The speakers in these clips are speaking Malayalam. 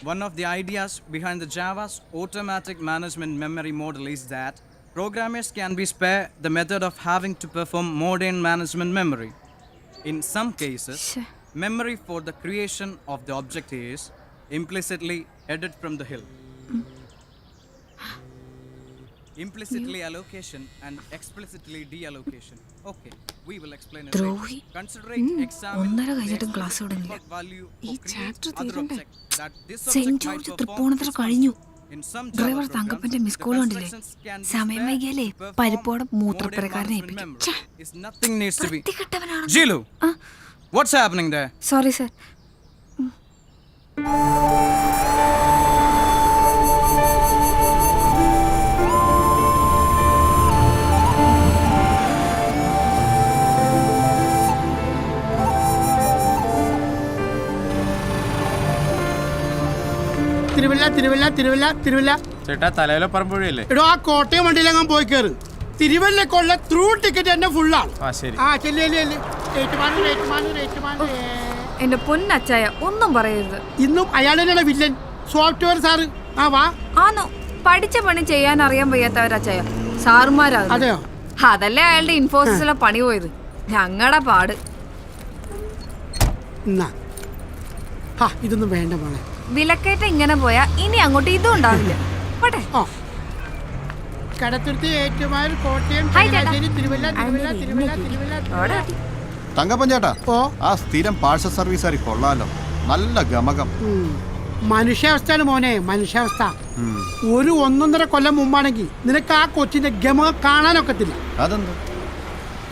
One of the ideas behind the Java's automatic management memory model is that programmers can be spared the method of having to perform modern management memory. In some cases, memory for the creation of the object is implicitly added from the hill. Implicitly allocation and explicitly deallocation. Okay, we will explain it later. Considering examine the value ഈ of ചാപ്റ്റർ other തീരണ്ടേ? object that this saint object might George perform Tripunithura its കഴിഞ്ഞു. function. In some Java driver programs, തങ്കപ്പന്റെ മിസ് the കോൾ കണ്ടില്ലേ? constructions can be സമയം spared വൈകിയാലേ to perform പരിപ്പോടെ modern മൂത്രപ്പുരക്കാരനെ management ഏൽപ്പിക്കും. memory. Is nothing needs to be. വൃത്തികെട്ടവനാണ്. Jilu, what's happening there? Sorry sir. Thiruvalla ചേട്ടാ തലയിലെ പറമ്പുഴയല്ലേ? എടോ ആ കോട്ടയം വണ്ടിയിലെങ്ങാൻ പോയി കയറ്. തിരുവല്ലക്കുള്ള ത്രൂ ടിക്കറ്റ് തന്നെ ഫുള്ളാണ്. ശരി. എന്റെ പൊന്നച്ചായ ഒന്നും പറയരുത്. ഇന്നും അയാൾ തന്നെയാണ് വില്ലൻ, സോഫ്റ്റ്വെയർ സാറ്. ആ വാ. ആണോ? പഠിച്ച പണി ചെയ്യാൻ അറിയാൻ വയ്യാത്തവരച്ചായ സാറുമാരാ. അതെയോ? അതല്ലേ അയാളുടെ ഇൻഫോസിസിലെ പണി പോയത്. ഞങ്ങളുടെ പാട്. ഇതൊന്നും വേണ്ട മോളെ. വിലക്കയറ്റം ഇങ്ങനെ പോയാ ഇനി അങ്ങോട്ട് ഇതും ഉണ്ടാവില്ല. പോട്ടെ. കടത്തുരുത്തി, ഏറ്റുമാനൂർ, കോട്ടയം, തിരുവല്ല. തങ്കപ്പൻ ചേട്ടാ, ആ സ്ഥിരം പാഴ്സൽ സർവീസ് കൊള്ളാലോ, നല്ല ഗമകം. മനുഷ്യാവസ്ഥയാണ് മോനെ, മനുഷ്യാവസ്ഥ. ഒരു 1.5 കൊല്ലം മുമ്പാണെങ്കിൽ നിനക്ക് ആ കൊച്ചിന്റെ ഗമകം കാണാനൊക്കത്തില്ല. അതെന്താ?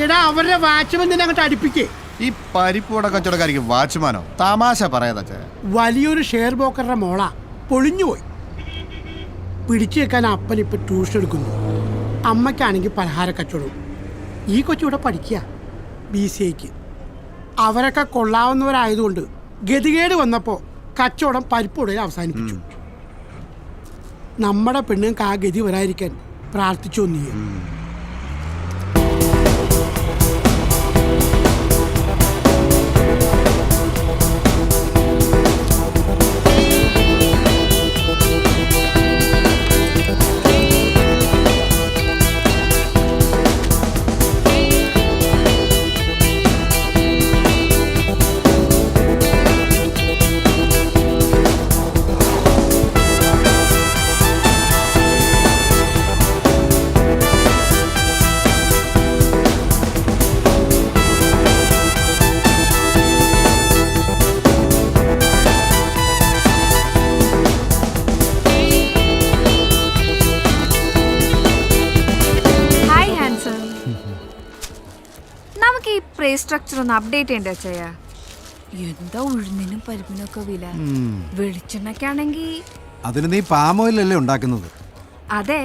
എടാ അവരുടെ വാച്ച്മാൻ നിന്നെ അങ്ങോട്ട് അടുപ്പിക്കേ. ഈ പരിപ്പൂട കച്ചവടക്കാരിക്ക് വാച്ച്മാനോ? തമാശ പറയാതെ. വലിയൊരു ഷെയർ ബ്രോക്കറുടെ മോളാ, പൊളിഞ്ഞുപോയി. പിടിച്ചു വെക്കാൻ അപ്പൻ ഇപ്പൊ ട്യൂഷൻ എടുക്കുന്നു. അമ്മയ്ക്കാണെങ്കിൽ പലഹാര കച്ചവടവും. ഈ കൊച്ചിവിടെ പഠിക്കുക BCAക്ക്. അവരൊക്കെ കൊള്ളാവുന്നവരായതുകൊണ്ട് ഗതികേട് വന്നപ്പോൾ കച്ചവടം പരിപ്പുടയിൽ അവസാനിപ്പിച്ചു. നമ്മുടെ പെണ്ണുങ്ങൾക്ക് ആ ഗതി വരാതിരിക്കാൻ പ്രാർത്ഥിച്ചോ നീ? സ്ട്രക്ചർ ഒന്ന് അപ്ഡേറ്റ് ചെയ്യണ്ടേ ചെയ്യാ? എന്താ ഉഴുന്നിനും പരിപ്പിനൊക്കെ വില. വെളിച്ചെണ്ണക്കാണെങ്കിൽ അതിന് നീ പാം ഓയിലല്ലേ ഉണ്ടാക്കുന്നത്? അതെ,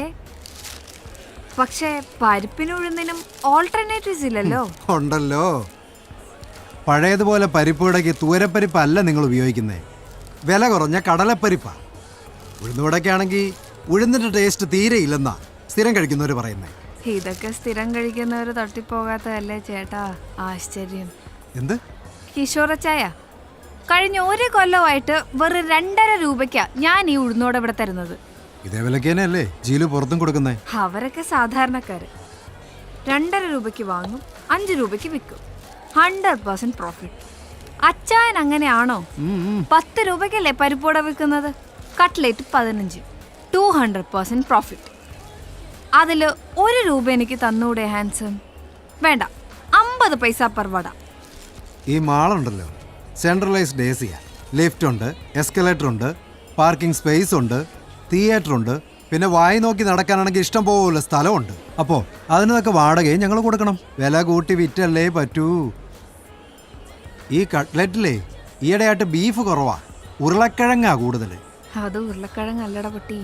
പക്ഷേ പരിപ്പിനും ഉഴുന്നിനും ഓൾട്ടർനേറ്റീവ്സ് ഇല്ലല്ലോ. ഉണ്ടല്ലോ. പഴയതുപോലെ പരിപ്പുവടയ്ക്ക് തൂരപ്പരിപ്പല്ല നിങ്ങൾ ഉപയോഗിക്കുന്നേ, വില കുറഞ്ഞ കടലപ്പരിപ്പാ. ഉഴുന്നുവടയ്ക്കാണെങ്കിൽ ഉഴുന്നിന്റെ ടേസ്റ്റ് തീരെ ഇല്ലെന്നാ സ്ഥിരം കഴിക്കുന്നവർ പറയുന്നേ. ഇതൊക്കെ സ്ഥിരം കഴിക്കുന്നവര് തട്ടിപ്പോകാത്തതല്ലേ ചേട്ടാ? ആശ്ചര്യം. എന്ത്? കിഷോറച്ചായ, കഴിഞ്ഞ 1 കൊല്ലമായിട്ട് വെറും 2.5 രൂപയ്ക്കാ ഞാൻ ഈ ഉഴുന്നോടെ ഇവിടെ തരുന്നത്. ഇതേ വിലക്കേനല്ലേ ജീലു പുറത്തും കൊടുക്കുന്നേ? അവരൊക്കെ സാധാരണക്കാര്. 2.5 രൂപയ്ക്ക് വാങ്ങും, 5 രൂപയ്ക്ക് വിൽക്കും. 100% പ്രോഫിറ്റ്. അച്ചായൻ അങ്ങനെയാണോ? 10 രൂപയ്ക്കല്ലേ പരിപ്പോട വിൽക്കുന്നത്? Cutlet 15, 200% profit. അതിൽ 1 രൂപ എനിക്ക് തന്നൂടെ ഹാൻസം? വേണ്ട, 50 പൈസ പെർ വട. ഈ മാളുണ്ടല്ലോ, സെൻട്രലൈസ്ഡ് AC, ലിഫ്റ്റ് ഉണ്ട്, എസ്കലേറ്റർ ഉണ്ട്, പാർക്കിംഗ് സ്പേസ് ഉണ്ട്, തിയേറ്റർ ഉണ്ട്, പിന്നെ വായി നോക്കി നടക്കാനാണെങ്കിൽ ഇഷ്ടം പോലെ സ്ഥലമുണ്ട്. അപ്പോൾ അതിനൊക്കെ വാടകയും ഞങ്ങൾ കൊടുക്കണം. വില കൂട്ടി വിറ്റല്ലേ പറ്റൂ. ഈ കട്ട്ലറ്റിലേ ഈയിടെയായിട്ട് ബീഫ് കുറവാ, ഉരുളക്കിഴങ്ങാ കൂടുതൽ. അത് ഉരുളക്കിഴങ്ങല്ലട പൊട്ടി,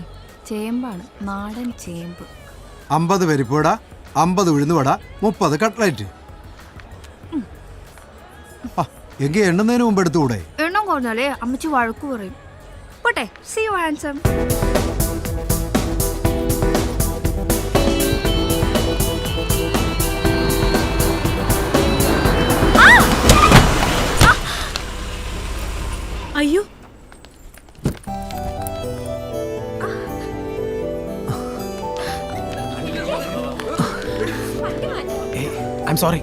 ചേമ്പാണ്, നാടൻ ചേമ്പ്. 50 പരിപ്പുവട, 50 ഉഴുന്നുവട, 30 കട്ട്ലറ്റ്. എങ്കിൽ എണ്ണുന്നതിന് മുമ്പ് എടുത്തുകൂടെ? എണ്ണം കുറഞ്ഞാലേ അമ്മച്ചി വഴക്കു പറയും. പോട്ടെ. See you handsome. അയ്യോ, സോറി.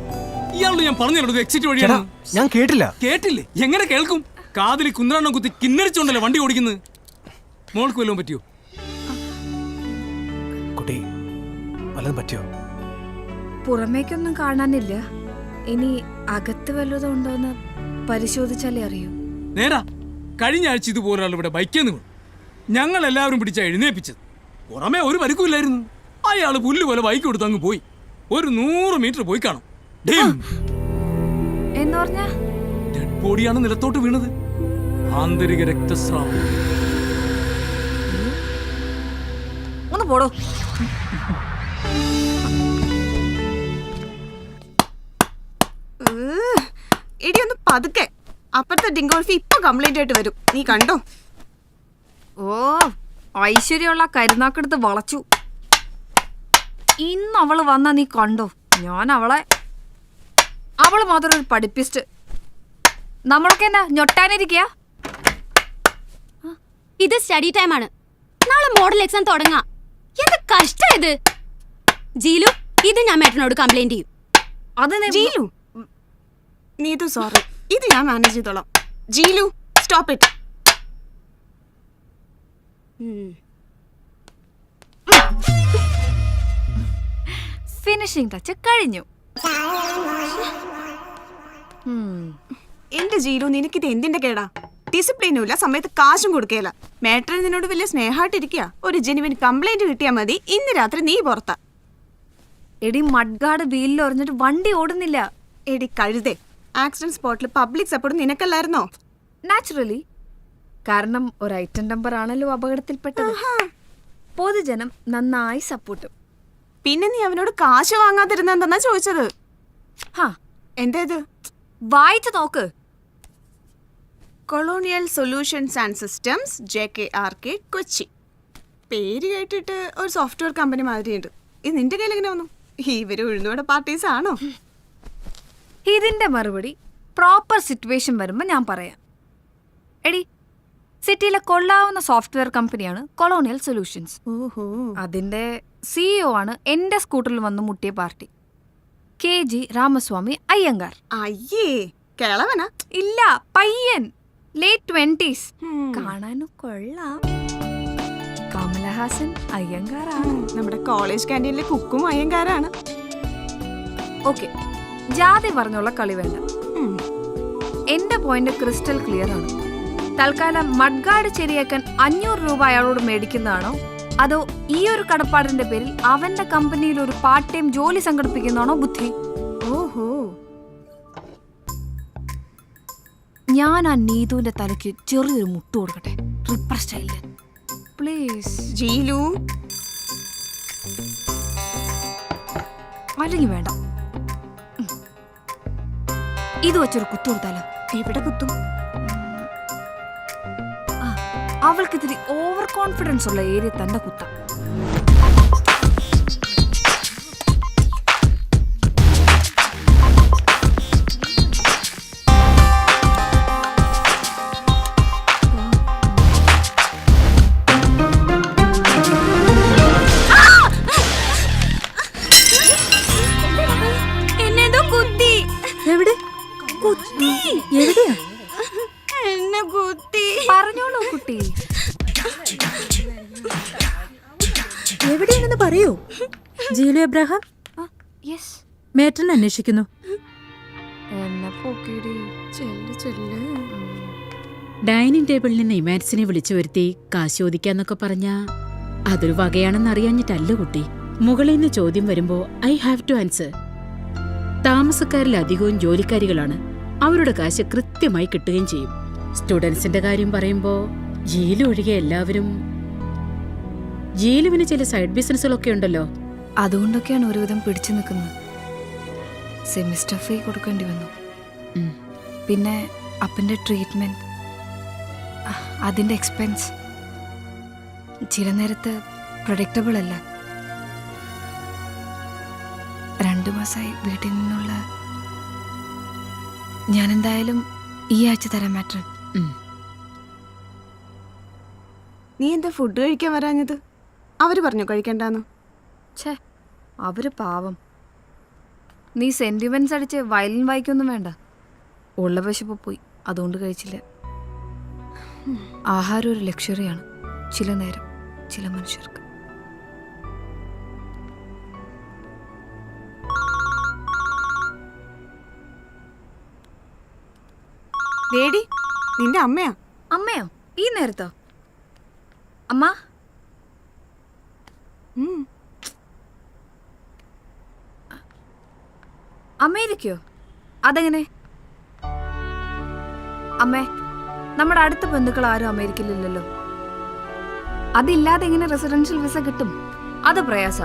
ഇയാളോട് ഞാൻ പറഞ്ഞു എക്സിറ്റ് വഴിയാണ്. ഞാൻ കേട്ടില്ല. കേട്ടില്ലേ? എങ്ങനെ കേൾക്കും? കാതിൽ കുന്ത്രാണ്ണം കുത്തി കിന്നരിച്ചോണ്ടല്ലേ വണ്ടി ഓടിക്കുന്നത്. മോൾക്ക് വല്ലതും പറ്റിയോ? കുട്ടി വല്ലതും പറ്റിയോ? പുറമേക്കൊന്നും കാണാനില്ല. ഇനി അകത്ത് വല്ലതും ഉണ്ടോന്ന് പരിശോധിച്ചാലേ അറിയൂ. നേരാ, കഴിഞ്ഞ ആഴ്ച ഇതുപോലെ ഇവിടെ ബൈക്കേന്ന് വീണു. ഞങ്ങൾ എല്ലാവരും പിടിച്ച എഴുന്നേപ്പിച്ചത്. പുറമേ ഒരു പരിക്കുമില്ലായിരുന്നു. അയാൾ പുല്ല് പോലെ ബൈക്ക് കൊടുത്ത് അങ്ങ് പോയി. ഒരു 100 മീറ്റർ പോയി കാണും. എന്ന് പറഞ്ഞാ ഡെഡ് ബോഡിയാണ് നിലത്തോട്ട് വീണത്. ആന്തരിക രക്തസ്രാവം. ഒന്ന് പോടോ. എടി ഒന്ന് പതുക്കെ. അപ്പുറത്തെ ഡിങ്കോൾഫി ഇപ്പൊ കംപ്ലൈന്റ് ആയിട്ട് വരും, നീ കണ്ടോ? ഓ, ഐശ്വര്യമുള്ള കരുനാക്കെടുത്ത് വളച്ചു. ഇന്ന് അവള് വന്നാ നീ കണ്ടോ? ഞാൻ അവള് മാത്രം ഒരു പഠിപ്പിസ്റ്റ്. നമ്മളൊക്കെ എന്നാ ഞൊട്ടാനിരിക്കുക? ഇത് സ്റ്റഡി ടൈം ആണ്. നാളെ മോഡൽ എക്സാം തുടങ്ങാം. എന്ത് കഷ്ട ഇത്. ജീലു, ഇത് ഞാൻ മേട്ടനോട് കംപ്ലൈന്റ് ചെയ്യും. അത് ജീലു, നീതു സോറി, ഇത് ഞാൻ മാനേജ് ചെയ്തോളാം. ജീലു, സ്റ്റോപ്പ് ഇറ്റ്. ഫിനിഷിംഗ് ടച്ച് കഴിഞ്ഞു. എന്റെ ജീലു, നിനക്കിത് എന്തിന്റെ കേടാ? ഡിസിപ്ലിനും ഇല്ല, സമയത്ത് കാശും കൊടുക്കയില്ല. മേട്ടർ നിന്നോട് വലിയ സ്നേഹമായിട്ടിരിക്കുക. ഒരു ജെനുവിൻ കംപ്ലൈന്റ് കിട്ടിയാൽ മതി. ഇന്ന് രാത്രി നീ പുറത്താ. എടി മഡ്ഗാർഡ് വീലിൽ ഒറിഞ്ഞിട്ട് വണ്ടി ഓടുന്നില്ല. എടി കഴുതേ, ആക്സിഡന്റ് സ്പോട്ടിൽ പബ്ലിക് സപ്പോർട്ട് നിനക്കല്ലായിരുന്നോ? നാച്ചുറലി. കാരണം ഒരു ഐറ്റം നമ്പർ ആണല്ലോ അപകടത്തിൽപ്പെട്ടത്. പൊതുജനം നന്നായി സപ്പോർട്ടും. പിന്നെ നീ അവനോട് കാശ് വാങ്ങാതിരുന്നെന്താ ചോദിച്ചത്? ഹാ, എന്താ ഇത്? വായിച്ചു നോക്ക്. Colonial solutions and systems, JKRK, Kochi. പേര് കേട്ടിട്ട് ഒരു സോഫ്റ്റ്വെയർ കമ്പനി മാതിരിയുണ്ട്. ഇത് നിന്റെ കയ്യിൽ എങ്ങനെ വന്നു? ഇവര് ഉഴുന്നോടെ പാർട്ടീസ് ആണോ? ഇതിന്റെ മറുപടി പ്രോപ്പർ സിറ്റുവേഷൻ വരുമ്പോൾ ഞാൻ പറയാം. എടി, സിറ്റിയിലെ കൊള്ളാവുന്ന സോഫ്റ്റ്വെയർ കമ്പനിയാണ് കൊളോണിയൽ സൊല്യൂഷൻസ്. ഓഹോ. അതിന്റെ CEO ആണ് എന്റെ സ്കൂട്ടറിൽ വന്ന് മുട്ടിയ പാർട്ടി, KG രാമസ്വാമി അയ്യങ്കാർ. അയ്യേ, കിളവനാ? ഇല്ല, പയ്യൻ, late 20s. കാണാനും കൊള്ളാം. കമലഹാസൻ അയ്യങ്കാറാണ്. നമ്മുടെ കോളേജ് ക്യാൻറ്റീനിലെ കുക്കും അയ്യങ്കാരാണ്. ഓക്കെ, ജാതി പറഞ്ഞുള്ള കളി വേണ്ട. എന്റെ പോയിന്റ് ക്രിസ്റ്റൽ ക്ലിയർ ആണ്. തൽക്കാലം മഡ്ഗാർഡ് ശരിയാക്കാൻ 500 രൂപ അയാളോട് മേടിക്കുന്നതാണോ, അതോ ഈ ഒരു കടപ്പാടിന്റെ പേരിൽ അവന്റെ കമ്പനിയിൽ ഒരു പാർട്ട് ടൈം ജോലി സംഘടിപ്പിക്കുന്നതാണോ ബുദ്ധി? ഓഹോ. ഞാൻ ആ നീതുവിന്റെ തലയ്ക്ക് ചെറിയൊരു മുട്ട് കൊടുക്കട്ടെ, റിപ്പർ സ്റ്റൈലില് പ്ലീസ്. ജീലു, അല്ലെങ്കിൽ വേണ്ട. ഇത് വെച്ചൊരു കുത്തു കൊടുത്താലോ? എവിടെ കുത്തും? അവൾക്ക് ഇത്തിരി ഓവർ കോൺഫിഡൻസ് ഉള്ള ഏരിയ തന്നെ കുത്താം. എന്നെന്തോ കുത്തി. എവിടെ കുത്തി? എവിടെയാ? എന്നെ കുത്തി. പറഞ്ഞോളൂ കുട്ടി. എവിടെയാണെന്ന് പറയൂ. ജീലു എബ്രഹാം, യെസ്. മേട്ടൻ അന്വേഷിക്കുന്നു. എന്നെ പോക്കിടി. ഡൈനിങ് ടേബിളിൽ നിന്ന് ഇമാൻസിനെ വിളിച്ചു വരുത്തി കാശ് ചോദിക്കാന്നൊക്കെ പറഞ്ഞാ അതൊരു വകയാണെന്ന് അറിയാഞ്ഞിട്ടല്ല കുട്ടി. മുകളിൽ നിന്ന് ചോദ്യം വരുമ്പോ ഐ ഹാവ് ടു ആൻസർ. താമസക്കാരിൽ അധികവും ജോലിക്കാരികളാണ്. അവരുടെ കാശ് കൃത്യമായി കിട്ടുകയും ചെയ്യും. സ്റ്റുഡൻസിന്റെ കാര്യം പറയുമ്പോ ജീലു ഒഴികെ എല്ലാവരും. ജീലുവിന് ചില സൈഡ് ബിസിനസ്സുകളൊക്കെ ഉണ്ടല്ലോ. അതുകൊണ്ടൊക്കെയാണ് ഒരുവിധം പിടിച്ചു നിൽക്കുന്നത്. സെമിസ്റ്റർ ഫീ കൊടുക്കേണ്ടി വന്നു. പിന്നെ അപ്പൻ്റെ ട്രീറ്റ്മെന്റ്, അതിൻ്റെ എക്സ്പെൻസ് ചില നേരത്ത് പ്രൊഡക്റ്റബിൾ അല്ല. 2 മാസമായി വീട്ടിൽ നിന്നുള്ള. ഞാൻ എന്തായാലും ഈ ആഴ്ച തരാം മാട്രൻ. നീ എന്താ ഫുഡ് കഴിക്കാൻ വരാഞ്ഞത്? അവര് പറഞ്ഞു കഴിക്കണ്ടെന്ന്. ഛേ, അവര് പാവം. നീ സെന്റിമെന്റ്സ് അടിച്ച് വയലിൻ വായിക്കൊന്നും വേണ്ട. ഉള്ള വിശപ്പ് പോയി, അതുകൊണ്ട് കഴിച്ചില്ല. ആഹാരം ഒരു ലക്ഷറിയാണ് ചില നേരം ചില മനുഷ്യർക്ക്. ലേഡി, നിന്റെ അമ്മയാ? അമ്മയോ? ഈ നേരത്തോ? അമ്മ അമേരിക്കയോ? അതെങ്ങനെ? അമ്മേ, നമ്മുടെ അടുത്ത ബന്ധുക്കൾ ആരും അമേരിക്കയിലില്ലല്ലോ. അതില്ലാതെ എങ്ങനെ റെസിഡൻഷ്യൽ വിസ കിട്ടും? അത് പ്രയാസ.